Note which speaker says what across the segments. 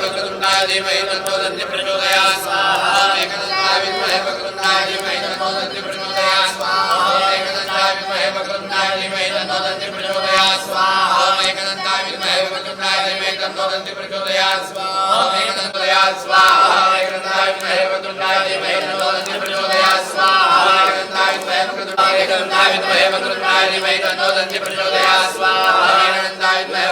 Speaker 1: वक्रतुण्डाय धीमहि तन्नो दन्ति प्रचोदयात् स्वाहा एकदन्ताय विद्महे वक्रतुण्डाय धीमहि तन्नो दन्ति प्रचोदयात् स्वाहा एकदन्ताय विद्महे वक्रतुण्डाय धीमहि तन्नो दन्ति प्रचोदयात् स्वाहा एकदन्ताय विद्महे वक्रतुण्डाय धीमहि तन्नो दन्ति प्रचोदयात् स्वाहा एकदन्ताय स्वाहा एकदन्ताय विद्महे वक्रतुण्डाय धीमहि तन्नो दन्ति प्रचोदयात् स्वाहा एकदन्ताय विद्महे वक्रतुण्डाय धीमहि तन्नो दन्ति प्रचोदयात् स्वाहा एकदन्ताय विद्महे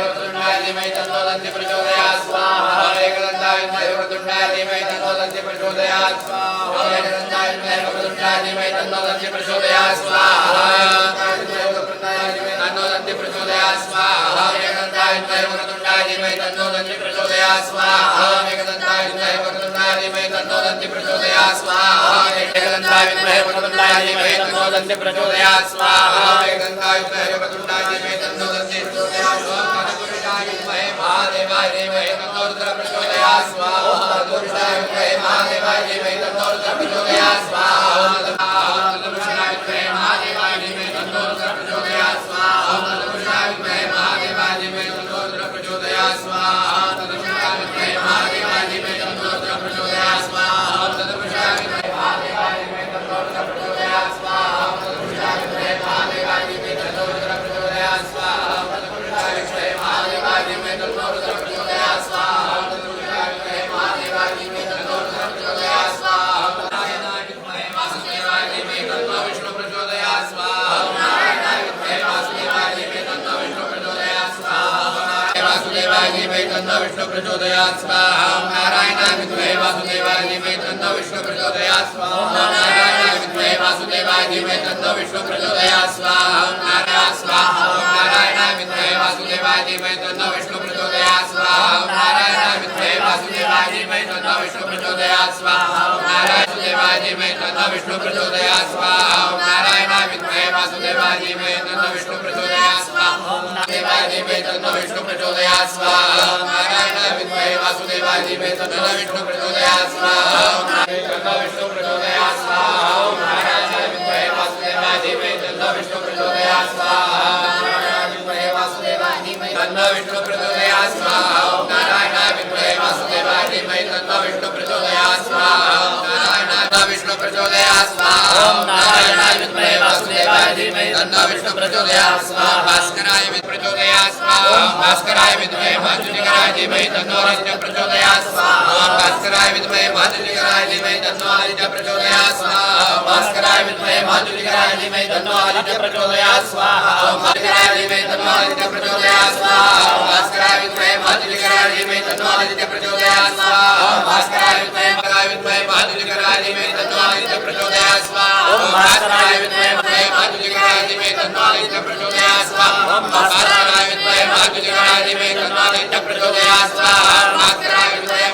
Speaker 1: वक्रतुण्डाय धीमहि तन्नो दन्ति प्रचोदयात् स्वाहा एकदन्ताय विद्महे वक्रतुण्डाय धीमहि तन्नो दन्ति प्रचोदयात् स्वाहा एकदन्ताय विद्महे वक्रतुण्डाय धीमहि तन्नो दन्ति प्रचोदयात् स्वाहा तन्नो दन्ति प्रचोदयात् स्वाहा एकदन्ताय विद्महे वक्रतुण्डाय धीमहि तन्नो दन्ति प्रचोदयात् स्वाहा एकदन्ताय विद्महे वक्रतुण्डाय धीमहि तन्नो दन्ति प्रचोदयात् स्वाहा एकदन्ताय विद्महे वक्रतुण्डाय धीमहि तन्नो दन्ति प्रचोदयात् स्वाहा एकदन्ताय विद्महे वक्रतुण्डाय धीमहि तन्नो दन्ति प्रचोदयात् स्वाहा महादेवाय धीमहि तन्नो रुद्रः प्रचोदयात् स्वाहा तत्पुरुषाय विद्महे महादेवाय धीमहि तन्नो रुद्रः प्रचोदयात् स्वाहा तत्पुरुषाय विद्महे महादेवाय धीमहि तन्नो रुद्रः प्रचोदयात् स्वाहा तत्पुरुषाय विद्महे महादेवाय धीमहि तन्नो रुद्रः प्रचोदयात् स्वाहा तत्पुरुषाय विद्महे महादेवाय धीमहि तन्नो रुद्रः प्रचोदयात् स्वाहा तत्पुरुषाय विद्महे महादेवाय धीमहि तन्नो रुद्रः प्रचोदयात् स्वाहा तत्पुरुषाय विद्महे महादेवाय धीमहि तन्नो रुद्रः प्रचोदयात् स्वाहा तत्पुरुषाय विद्महे महादेवाय धीमहि तन्नो रुद्रः प्रचोदयात् स्वाहा तत्पुरुषाय विद्महे महादेवाय धीमहि तन्नो रुद्रः प्रचोदयात् स्वाहा नारायणाय विद्महे वासुदेवाय धीमहि तन्नो विष्णु प्रचोदयात् स्वाहा नारायणाय विद्महे वासुदेवाय धीमहि तन्नो विष्णु प्रचोदयात् स्वाहा वासुदेवाय धीमहि तन्नो विष्णु प्रचोदयात् स्वाहा नारायणाय विद्महे वासुदेवाय धीमहि तन्नो विष्णु प्रचोदयात् स्वाहा नारायणाय विद्महे वासुदेवाय धीमहि तन्नो विष्णु प्रचोदयात् स्वाहा नारायण स्वाहा नारायणाय विद्महे वासुदेवाय धीमहि तन्नो विष्णु प्रचोदयात् स्वाहा नारायणाय विद्महे वासुदेवाय धीमहि तन्नो विष्णु प्रचोदयात् स्वाहा नारायण वासुदेवाय धीमहि तन्नो विष्णु प्रचोदयात् स्वाहा नारायणाय विद्महे वासुदेवाय धीमहि तन्नो विष्णु प्रचोदयात् स्वाहा देवाय धीमहि तन्नो विष्णु प्रचोदयात् स्वाहा नारायणाय विद्महे वासुदेवाय धीमहि तन्नो विष्णु प्रचोदयात् स्वाहा तन्नो विष्णु प्रचोदयात् स्वाहा नारायणाय विद्महे वासुदेवाय धीमहि तन्नो विष्णु प्रचोदयात् स्वाहा नारायणाय विद्महे वासुदेवाय धीमहि तन्नो विष्णु प्रचोदयात् स्वाहा नारायणाय विद्महे वासुदेवाय धीमहि तन्नो विष्णु प्रचोदयात् स्वाहा नारायणाय विष्णु प्रचोदयात् स्वाहा नारायणाय विद्महे वासुदेवाय धीमहि तन्नो विष्णु प्रचोदयात् स्वाहा भास्कराय विद्महे प्रचोदयात् स्वाहा भास्कराय विद्महे मातुलिकराय धीमहि तन्नो आदित्य प्रचोदयात् स्वाहा भास्कराय विद्महे मातुलिकराय धीमहि तन्नो आदित्य प्रचोदयात् स्वाहा भास्कराय विद्महे मातुलिकराय धीमहि तन्नो आदित्य प्रचोदयात् स्वाहा भास्कराय धीमहि तन्नो आदित्य प्रचोदयात् स्वाहा भास्कराय विद्महे मातुलिकराय धीमहि तन्नो आदित्य प्रचोदयात् स्वाहा भास्कराय विद्महे मातुलिकराय धीमहि तन्नो आदित्य प्रचोदयात् स्वाहा भास्कराय विद्महे मातुलिकराय धीमहि तन्नो आदित्य प्रचोदयात् स्वाहा भास्कराय विद्महे मातुलिकराय धीमहि तन्नो आदित्य प्रचोदयात् स्वाहा भास्कराय विद्महे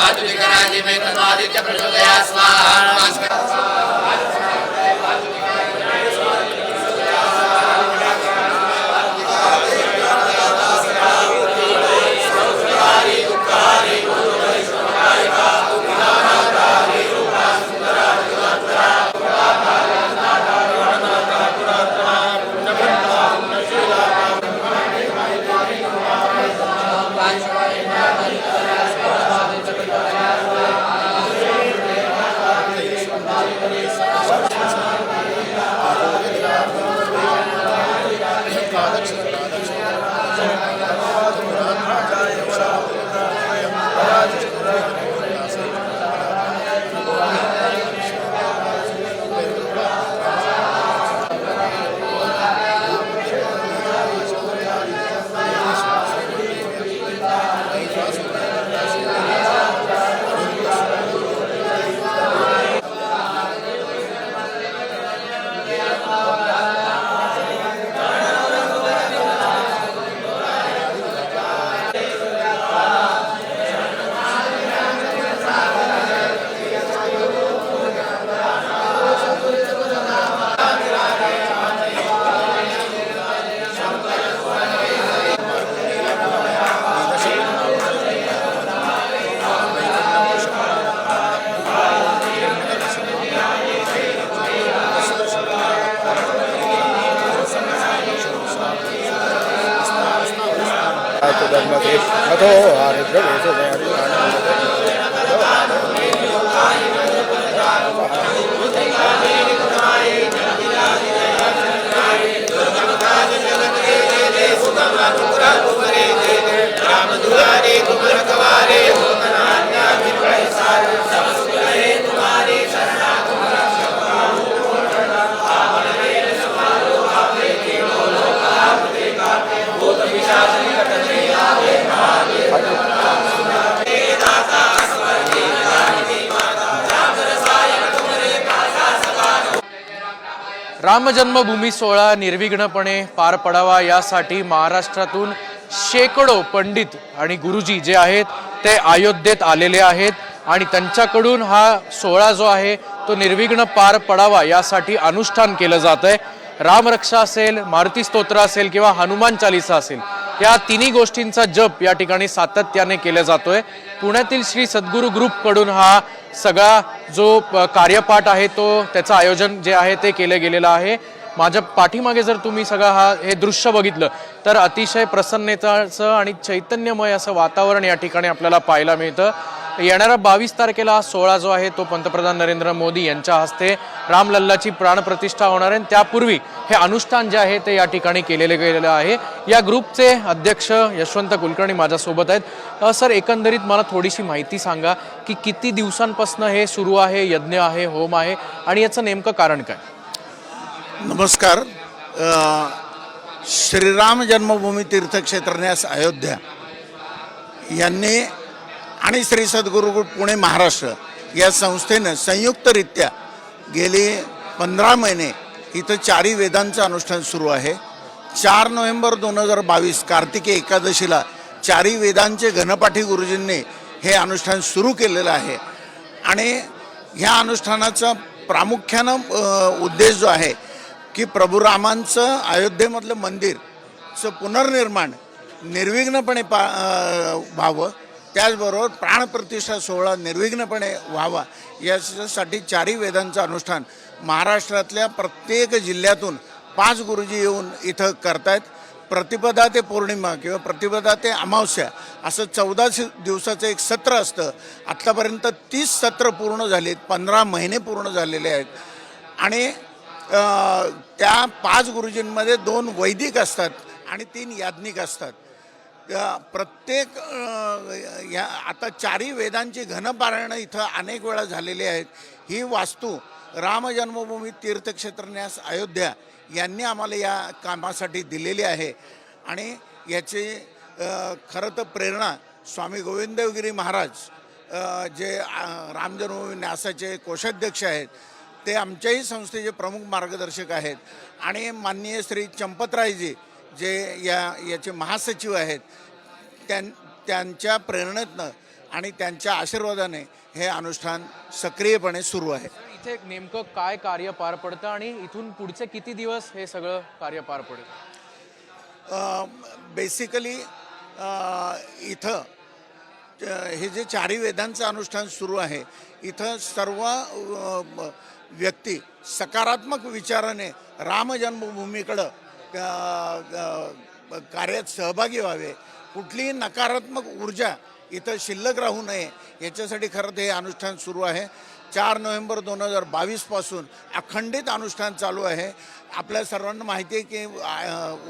Speaker 1: मातुलिकराय धीमहि तन्नो आदित्य प्रचोदयात् स्वाहा
Speaker 2: धर्मसे अथो हरिद्रवेशो
Speaker 3: राम जन्मभूमी सोहळा निर्विघ्नपणे पार पडावा यासाठी महाराष्ट्रातून शेकडो पंडित आणि गुरुजी जे आहेत ते अयोध्येत आलेले आहेत आणि त्यांच्याकडून हा सोहळा जो आहे तो निर्विघ्न पार पडावा यासाठी अनुष्ठान केलं जात आहे। रामरक्षा असेल, मारुती स्तोत्र असेल किंवा हनुमान चालीसा असेल, या तिन्ही गोष्टींचा जप या ठिकाणी सातत्याने केला जातोय। पुण्यातील श्री सद्गुरू ग्रुप कडून हा सगळा जो कार्यपाठ आहे तो त्याचं आयोजन जे आहे ते केलं गेलेलं आहे। माझ्या पाठीमागे जर तुम्ही सगळं हे दृश्य बघितलं तर अतिशय प्रसन्नतेचं आणि चैतन्यमय असं वातावरण या ठिकाणी आपल्याला पाहायला मिळतं। येणाऱ्या 22 तारखेला हा सोहळा जो आहे तो पंतप्रधान नरेंद्र मोदी यांच्या हस्ते रामलल्लाची प्राणप्रतिष्ठा होणार आहे। त्यापूर्वी हे अनुष्ठान जे आहे ते या ठिकाणी केलेले गेलेलं आहे। या ग्रुपचे अध्यक्ष यशवंत कुलकर्णी माझ्यासोबत आहेत। सर, एकंदरीत मला थोडीशी माहिती सांगा की किती दिवसांपासून हे सुरू आहे, यज्ञ आहे, होम आहे आणि याचं नेमकं कारण काय?
Speaker 4: नमस्कार। श्रीराम जन्मभूमी तीर्थक्षेत्र न्यास अयोध्या यांनी आणि श्री सद्गुरू ग्रुप पुणे महाराष्ट्र या संस्थेनं संयुक्तरित्या गेली 15 महिने इथं चारी वेदांचं अनुष्ठान सुरू आहे। 4 नोव्हेंबर 2022 कार्तिकी एकादशीला चारी वेदांचे घनपाठी गुरुजींनी हे अनुष्ठान सुरू केलेलं आहे आणि ह्या अनुष्ठानाचा प्रामुख्यानं उद्देश जो आहे की प्रभू रामांचं अयोध्येमधलं मंदिरचं पुनर्निर्माण निर्विघ्नपणे व्हावं, त्याचबरोबर प्राणप्रतिष्ठा सोहळा निर्विघ्नपणे व्हावा यासाठी चारी वेदांचं अनुष्ठान महाराष्ट्रातल्या प्रत्येक जिल्ह्यातून 5 गुरुजी येऊन इथं करतायत। प्रतिपदा ते पौर्णिमा किंवा प्रतिपदा ते अमावस्या असं 14 दिवसाचं एक सत्र असतं। आत्तापर्यंत 30 सत्र पूर्ण झालीत, 15 महिने पूर्ण झालेले आहेत आणि त्या 5 गुरुजींमध्ये 2 वैदिक असतात आणि 3 याज्ञिक असतात। प्रत्येक या आता चारी वेदांची घनपारायणं इथं अनेक वेळा झालेली आहेत। ही वास्तू राम जन्मभूमी तीर्थक्षेत्र न्यास अयोध्या यांनी आम्हाला या कामासाठी दिलेली आहे आणि याची खरं तर प्रेरणा स्वामी गोविंदगिरी महाराज जे राम जन्मभूमी न्यासाचे कोषाध्यक्ष आहेत, ते आमच्याही संस्थेचे प्रमुख मार्गदर्शक आहेत आणि माननीय श्री चंपतरायजी जे याचे महासचिव आहेत, त्यांच्या प्रेरणेतनं आणि त्यांच्या आशीर्वादाने हे अनुष्ठान सक्रियपणे सुरू आहे।
Speaker 3: इथे नेमकं काय कार्य पार पडतं आणि इथून पुढचे किती दिवस हे सगळं कार्य पार पडेल?
Speaker 4: बेसिकली इथं हे जे चारी वेदांचं अनुष्ठान सुरू आहे, इथं सर्व व्यक्ती सकारात्मक विचाराने राम जन्मभूमीकडं कार्यात सहभागी व्हावे, कुठलीही नकारात्मक ऊर्जा इथं शिल्लक राहू नये याच्यासाठी खरं हे अनुष्ठान सुरू आहे। 4 नोव्हेंबर 2022 पासून अखंडित अनुष्ठान चालू आहे। आपल्या सर्वांना माहिती आहे की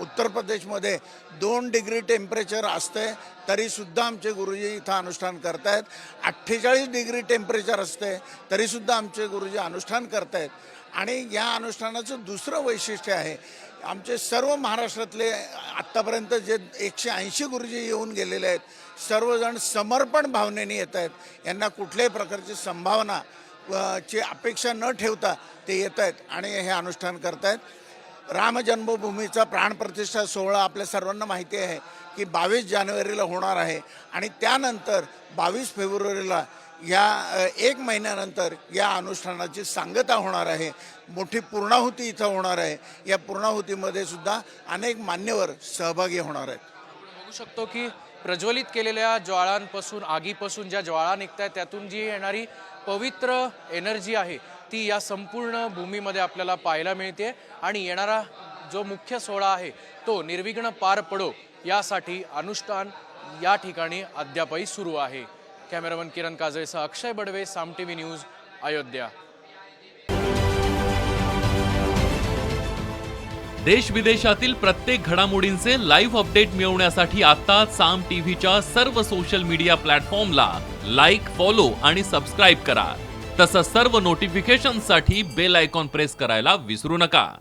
Speaker 4: उत्तर प्रदेशमध्ये 2 डिग्री टेम्परेचर असते तरीसुद्धा आमचे गुरुजी इथं अनुष्ठान करत आहेत। 48 डिग्री टेम्परेचर असते तरीसुद्धा आमचे गुरुजी अनुष्ठान करत आहेत आणि या अनुष्ठानाचं दुसरं वैशिष्ट्य आहे, आमचे सर्व महाराष्ट्रातले आत्तापर्यंत जे 180 गुरुजी येऊन गेलेले आहेत, सर्वजण समर्पण भावनेने येत आहेत। यांना कुठल्याही प्रकारची संभावना ची अपेक्षा न ठेवता ते येत आहेत आणि हे अनुष्ठान करत आहेत। राम जन्मभूमीचा प्राणप्रतिष्ठा सोहळा आपल्या सर्वांना माहिती आहे की 22 जानेवारीला होणार आहे आणि त्यानंतर 22 फेब्रुवारीला या 1 महिन्यानंतर या अनुष्ठानाची सांगता होणार आहे। मोठी पूर्णाहुती इथं होणार आहे। या पूर्णाहुतीमध्ये सुद्धा अनेक मान्यवर सहभागी होणार आहेत।
Speaker 3: बघू शकतो की प्रज्वलित केलेल्या ज्वाळांपासून, आगीपासून ज्या ज्वाळा निघतात त्यातून जी येणारी पवित्र एनर्जी आहे ती या संपूर्ण भूमीमध्ये आपल्याला पाहायला मिळते आणि येणारा जो मुख्य सोहळा आहे तो निर्विघ्न पार पडो यासाठी अनुष्ठान या ठिकाणी अद्यापही सुरू आहे. कॅमेरामन किरण काजळेसह अक्षय बडवे, साम टीव्ही न्यूज, अयोध्या.
Speaker 5: देश विदेशातील प्रत्येक घडामोडींचे लाईव्ह अपडेट मिळवण्यासाठी आता साम टीव्हीच्या सर्व सोशल मीडिया प्लॅटफॉर्मला लाईक, फॉलो आणि सबस्क्राईब करा. तसंच सर्व नोटिफिकेशनसाठी बेल आयकॉन प्रेस करायला विसरू नका.